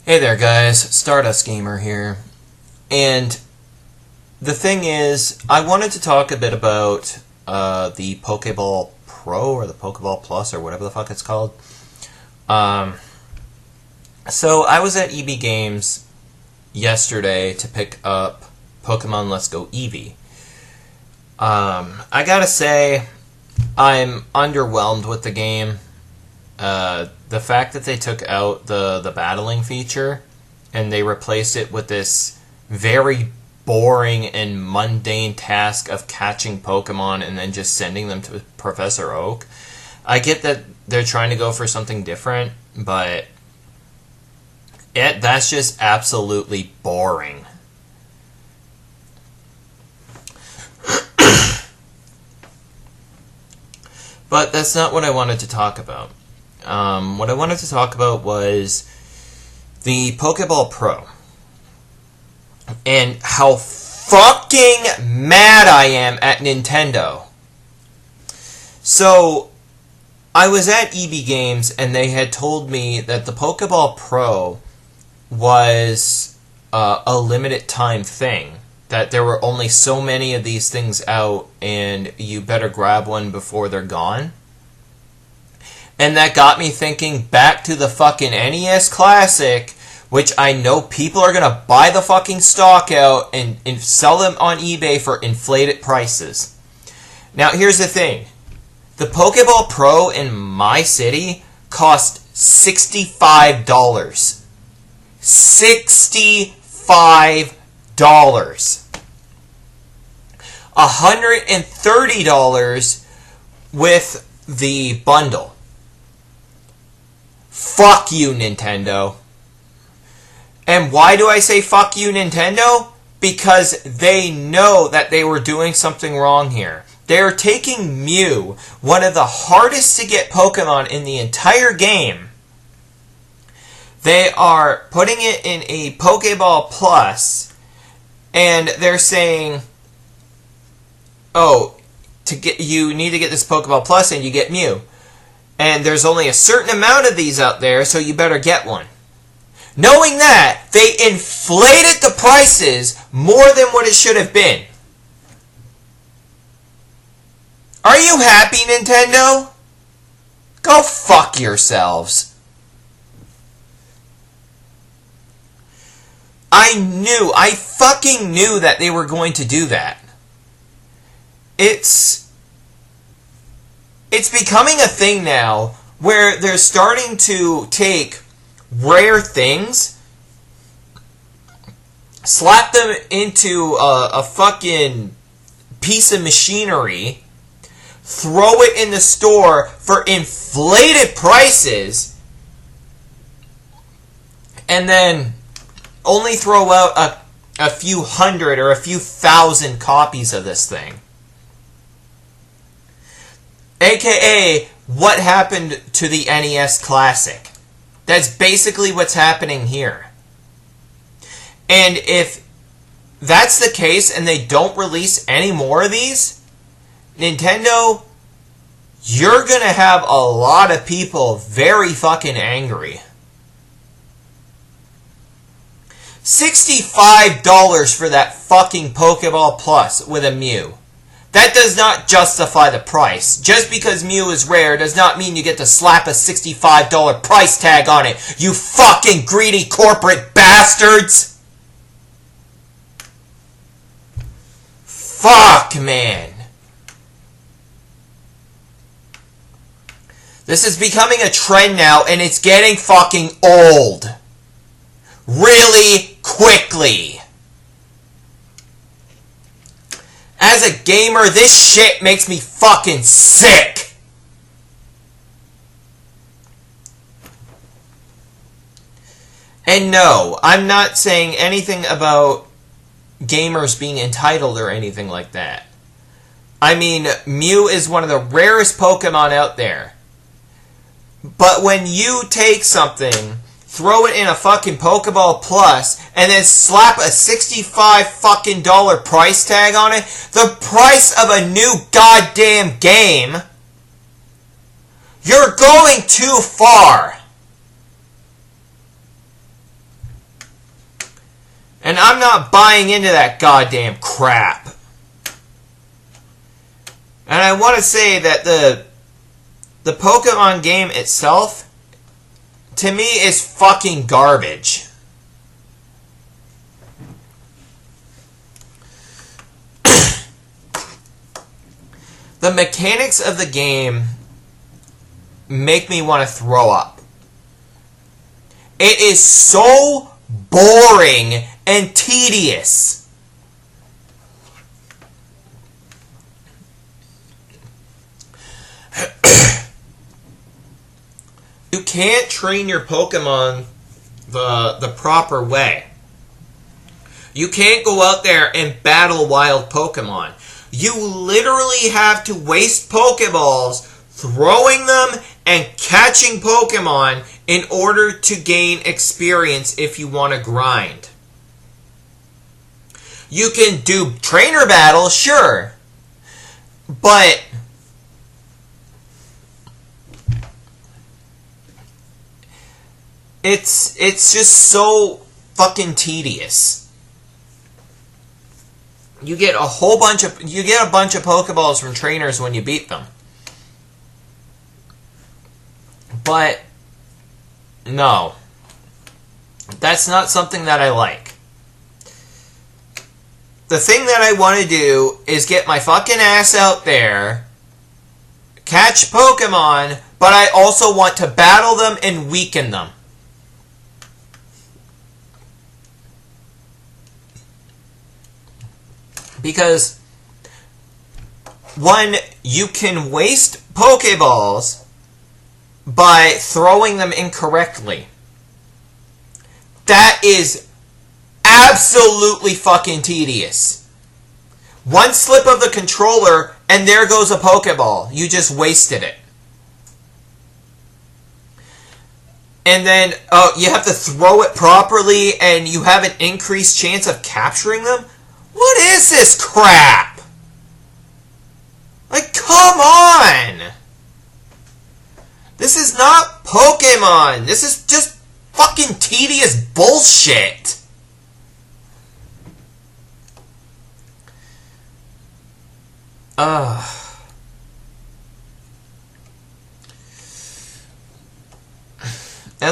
Hey there guys, Stardust Gamer here, and the thing is, I wanted to talk a bit about the Pokeball Pro, or the Pokeball Plus, or whatever the fuck it's called. So I was at EB Games yesterday to pick up Pokemon Let's Go Eevee. I gotta say, I'm underwhelmed with the game. The fact that they took out the battling feature and they replaced it with this very boring and mundane task of catching Pokemon and then just sending them to Professor Oak. I get that they're trying to go for something different, but that's just absolutely boring. But that's not what I wanted to talk about. What I wanted to talk about was the Pokeball Pro and how fucking mad I am at Nintendo. So, I was at EB Games and they had told me that the Pokeball Pro was a limited time thing. That there were only so many of these things out and you better grab one before they're gone. And that got me thinking back to the fucking NES Classic, which I know people are going to buy the fucking stock out and sell them on eBay for inflated prices. Now, here's the thing. The Pokeball Pro in my city cost $65. $65. $130 with the bundle. Fuck you, Nintendo. And why do I say fuck you, Nintendo? Because they know that they were doing something wrong here. They are taking Mew, one of the hardest to get Pokemon in the entire game. They are putting it in a Pokeball Plus, and they're saying, oh, you need to get this Pokeball Plus and you get Mew. And there's only a certain amount of these out there, so you better get one. Knowing that, they inflated the prices more than what it should have been. Are you happy, Nintendo? Go fuck yourselves. I fucking knew that they were going to do that. It's becoming a thing now where they're starting to take rare things, slap them into a fucking piece of machinery, throw it in the store for inflated prices, and then only throw out a few hundred or a few thousand copies of this thing. AKA, what happened to the NES Classic? That's basically what's happening here. And if that's the case and they don't release any more of these, Nintendo, you're going to have a lot of people very fucking angry. $65 for that fucking Pokeball Plus with a Mew. That does not justify the price. Just because Mew is rare does not mean you get to slap a $65 price tag on it, you fucking greedy corporate bastards! Fuck, man. This is becoming a trend now, and it's getting fucking old. Really quickly. As a gamer, this shit makes me fucking sick. And no, I'm not saying anything about gamers being entitled or anything like that. I mean, Mew is one of the rarest Pokemon out there. But when you take something, throw it in a fucking Pokeball Plus, and then slap a $65 fucking price tag on it, the price of a new goddamn game, you're going too far. And I'm not buying into that goddamn crap. And I want to say that the Pokemon game itself, to me, is fucking garbage. The mechanics of the game make me want to throw up. It is so boring and tedious. You can't train your Pokemon the proper way. You can't go out there and battle wild Pokemon. You literally have to waste Pokeballs throwing them and catching Pokemon in order to gain experience if you want to grind. You can do trainer battles, sure, but it's just so fucking tedious. You get a bunch of Pokeballs from trainers when you beat them. But no. That's not something that I like. The thing that I want to do is get my fucking ass out there, catch Pokemon, but I also want to battle them and weaken them. Because, one, you can waste Pokeballs by throwing them incorrectly. That is absolutely fucking tedious. One slip of the controller, and there goes a Pokeball. You just wasted it. And then, you have to throw it properly, and you have an increased chance of capturing them? What is this crap? Like, come on! This is not Pokemon. This is just fucking tedious bullshit. And,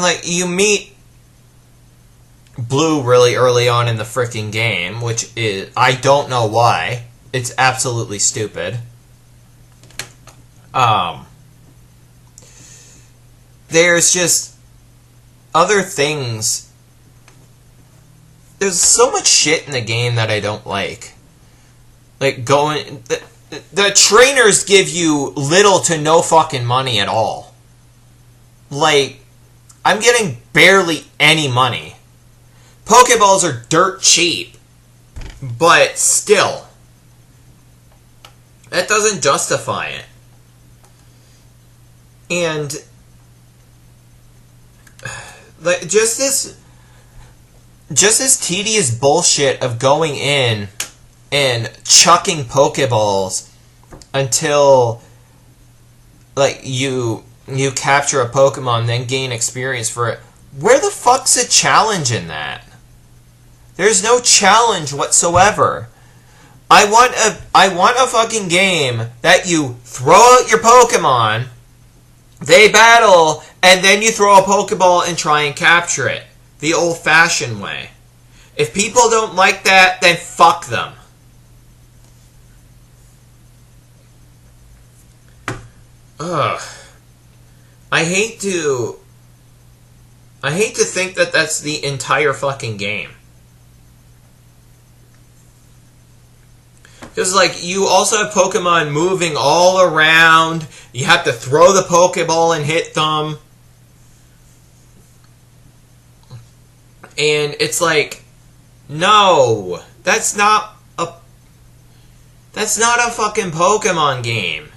like, you meet Blue really early on in the freaking game, which is, I don't know why. It's absolutely stupid. There's just other things. There's so much shit in the game that I don't like. Like, the trainers give you little to no fucking money at all. Like, I'm getting barely any money. Pokeballs are dirt cheap, but still, that doesn't justify it. And like just this tedious bullshit of going in and chucking Pokeballs until like you capture a Pokemon, then gain experience for it. Where the fuck's the challenge in that? There's no challenge whatsoever. I want a fucking game that you throw out your Pokemon, they battle, and then you throw a Pokeball and try and capture it. The old-fashioned way. If people don't like that, then fuck them. Ugh. I hate to think that that's the entire fucking game. Because, like, you also have Pokemon moving all around. You have to throw the Pokeball and hit them. And it's like, no, that's not a fucking Pokemon game.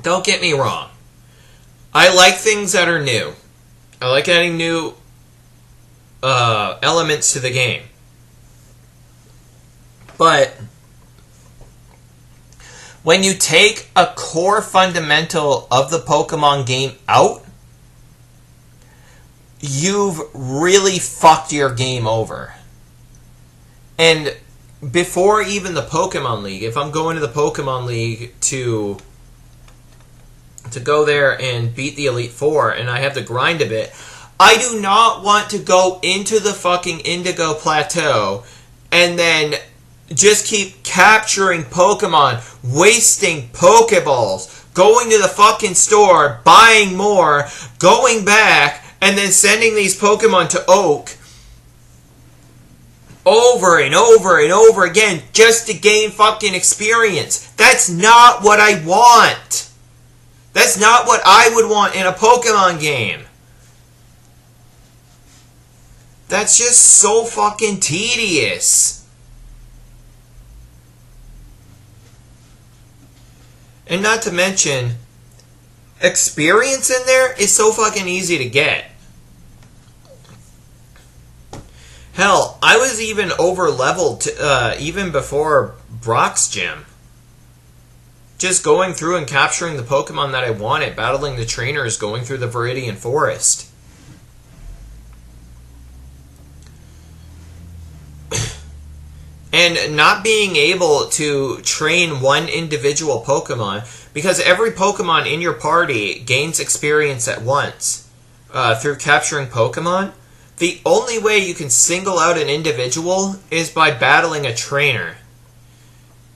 Don't get me wrong. I like things that are new. I like adding new elements to the game. But when you take a core fundamental of the Pokemon game out, you've really fucked your game over. And before even the Pokemon League, if I'm going to the Pokemon League to go there and beat the Elite Four and I have to grind a bit, I do not want to go into the fucking Indigo Plateau and then just keep capturing Pokemon, wasting Pokeballs, going to the fucking store, buying more, going back, and then sending these Pokemon to Oak over and over and over again just to gain fucking experience. That's not what I want. That's not what I would want in a Pokemon game. That's just so fucking tedious. And not to mention, experience in there is so fucking easy to get. Hell, I was even over-leveled even before Brock's gym. Just going through and capturing the Pokemon that I wanted, battling the trainers, going through the Viridian Forest. And not being able to train one individual Pokemon, because every Pokemon in your party gains experience at once through capturing Pokemon. The only way you can single out an individual is by battling a trainer.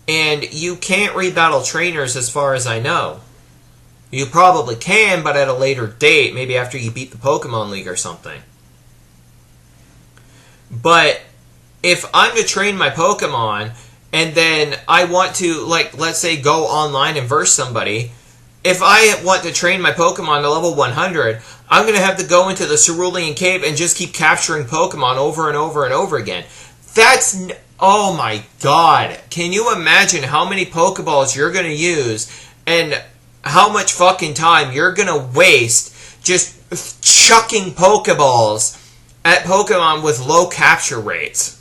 And you can't rebattle trainers as far as I know. You probably can, but at a later date, maybe after you beat the Pokemon League or something. But if I'm to train my Pokemon, and then I want to, like, let's say go online and verse somebody, if I want to train my Pokemon to level 100, I'm going to have to go into the Cerulean Cave and just keep capturing Pokemon over and over and over again. That's... oh my god. Can you imagine how many Pokeballs you're going to use and how much fucking time you're going to waste just chucking Pokeballs at Pokemon with low capture rates?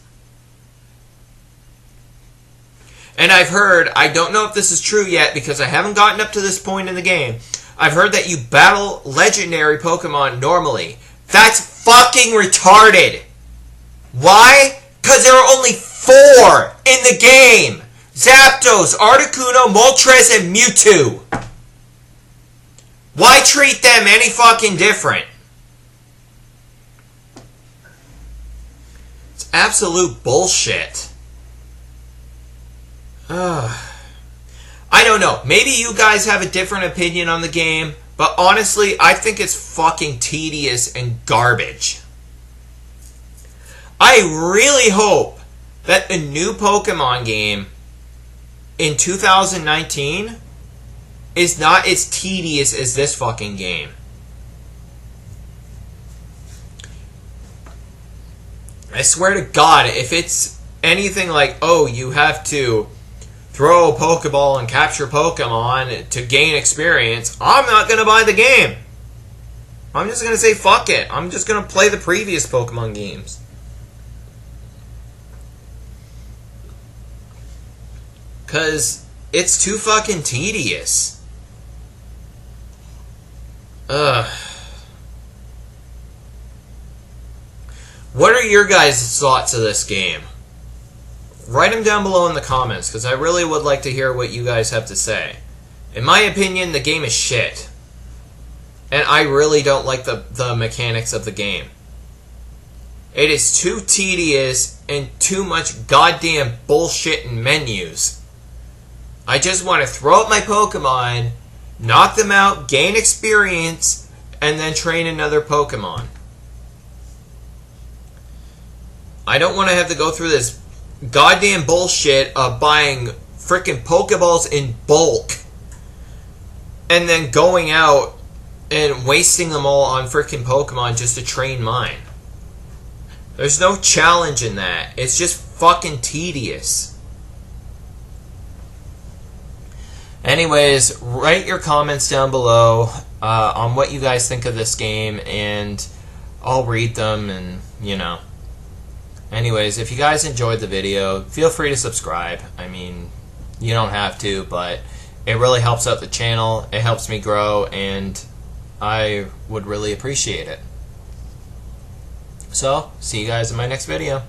And I've heard, I don't know if this is true yet because I haven't gotten up to this point in the game, I've heard that you battle legendary Pokemon normally. That's fucking retarded. Why? Because there are only 4 in the game. Zapdos, Articuno, Moltres, and Mewtwo. Why treat them any fucking different? It's absolute bullshit. I don't know. Maybe you guys have a different opinion on the game, but honestly, I think it's fucking tedious and garbage. I really hope that a new Pokemon game in 2019 is not as tedious as this fucking game. I swear to God, if it's anything like, oh, you have to throw a Pokeball and capture Pokemon to gain experience, I'm not going to buy the game. I'm just going to say fuck it. I'm just going to play the previous Pokemon games. Because it's too fucking tedious. What are your guys' thoughts of this game? Write them down below in the comments, because I really would like to hear what you guys have to say. In my opinion, the game is shit. And I really don't like the mechanics of the game. It is too tedious and too much goddamn bullshit in menus. I just want to throw up my Pokemon, knock them out, gain experience, and then train another Pokemon. I don't want to have to go through this goddamn bullshit of buying frickin' Pokeballs in bulk and then going out and wasting them all on frickin' Pokemon just to train mine. There's no challenge in that. It's just fucking tedious. Anyways, write your comments down below on what you guys think of this game, and I'll read them, and, you know. Anyways, if you guys enjoyed the video, feel free to subscribe. I mean, you don't have to, but it really helps out the channel. It helps me grow, and I would really appreciate it. So, see you guys in my next video.